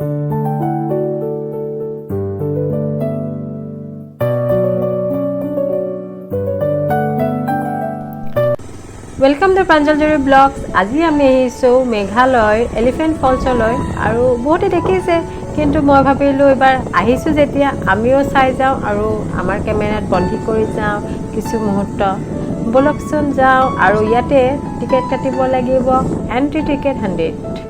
Welcome to Pranjaljuri Vlogs. আজি আমি আহিছো মেঘালয় এলিফেন্ট ফলছলৈ আৰু বহুতে দেখিছে কিন্তু মই ভাবিলো এবাৰ আহিছো যেতিয়া আমিও চাই যাও আৰু আমাৰ কেমেৰাত বন্ধি কৰি যাও কিছু মুহূৰ্ত বলকচোন যাও আৰু ইয়াতে টিকেট কাটিব লাগিব entry ticket 100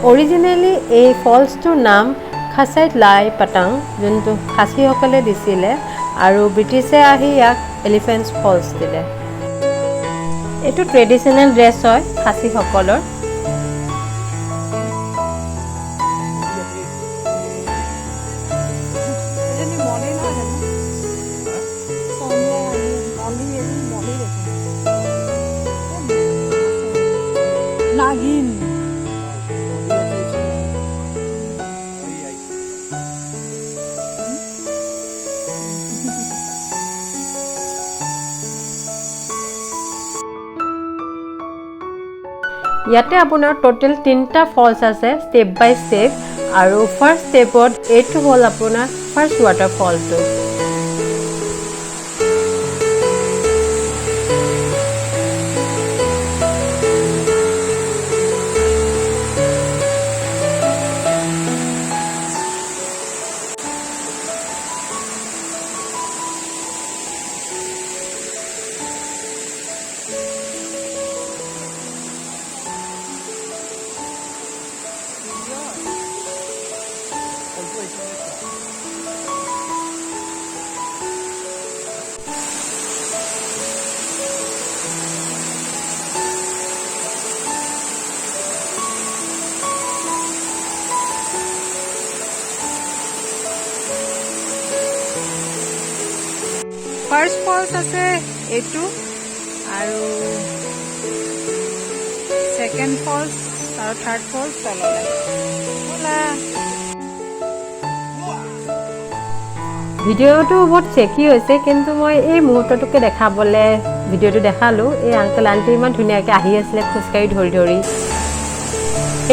Originally, a falls to naam Kshaid lie Pateng, junto Khasi hokale disile, aru British ahi yak Elephants Falls dile. Etu traditional dress hoy Khasi hokolor. ইয়াতে আপোনাৰ টোটাল 3টা ফলস আছে স্টেপ বাই step আৰু first স্টেপত এটো হল আপোনাৰ first ওয়াটাৰফল তো First falls আছে এটো আৰু second falls আৰু third falls তললে ওলা ভিডিওটো বহুত চেকি হৈছে কিন্তু মই এই মুহূৰ্তটোকে দেখাবলে ভিডিওটো দেখালো এই আঙ্কেল আন্টি ইমান ধুনিয়াকে আহি আছিল খুসকাই ধৰি ধৰি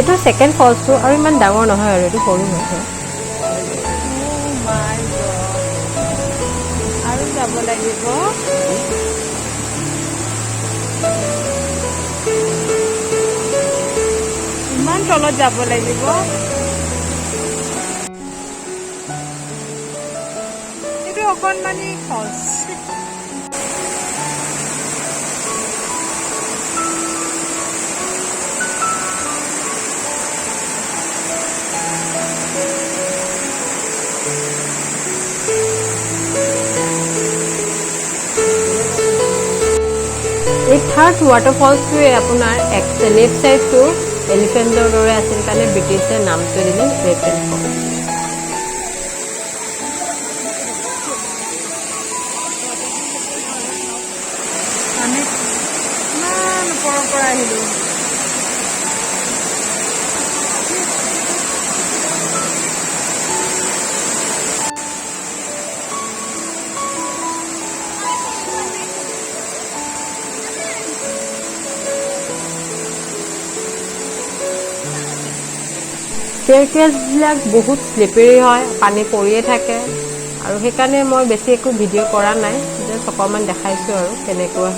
এটো second falls তো আৰু ইমান ডাঙৰ নহয় আৰু এটো সৰু নহয় যাব লাগিব ইমান তলত যাব লাগিব এটো অকনমানি ফলস এই থার্ড ওয়াটারফলস তো আপনার এক লেফট সাইড তো এলিফেন্টৰ দৰে আছিল কাৰণে ব্ৰিটিছে নামটো দিলে এলিফেন্ট ফলস আমি না পৰপৰা আহিলো staircase বহুত স্লিপাৰী হয় পানী পৰিয়ে থাকে আৰু হেকানে মই বেছি একো ভিডিও কৰা নাই জাস্ট অকমান দেখাইছো আৰু কেনেকুৱা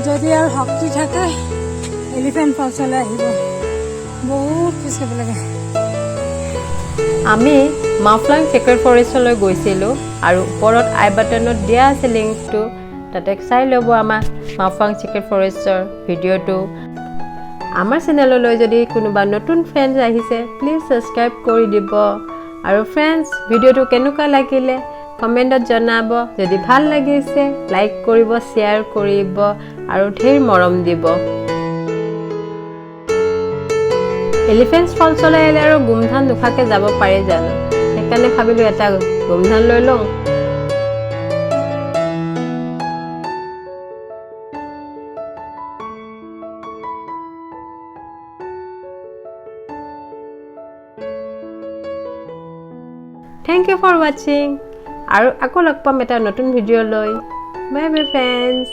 যদি আর শক্তি থাকে এলিফেন্ট ফলছলৈ আহিব বহুত কিসকে লাগে আমি মাফলাং চেকার ফৰেষ্টলৈ গৈছিলো আৰু ওপৰত আই বাটনত দিয়া আছে লিংকটো তাতে চাই লব আমাৰ মাফলাং চেকাৰ ফৰেষ্টৰ ভিডিওটো আমাৰ চেনেললৈ যদি কোনোবা নতুন ফ্ৰেন্ডছ আহিছে প্লিজ সাবস্ক্ৰাইব কৰি দিব আৰু ফ্ৰেন্ডছ ভিডিওটো কেনেকুৱা লাগিলে কমেন্টত জনাব যদি ভাল লাগিছে লাইক কৰিব শেয়াৰ কৰিব আৰু ঢেৰ মৰম দিব এলিফেন্টস ফলছলৈ এলে আৰু গুমধান দুখাকে যাব পাৰে জানো সেইকাৰণে ভাবিলোঁ এটা গোমধান লৈ লওঁ। Thank you for watching. আৰু আকৌ লগ পাম এটা নতুন ভিডিঅ' লৈ। Bye bye friends.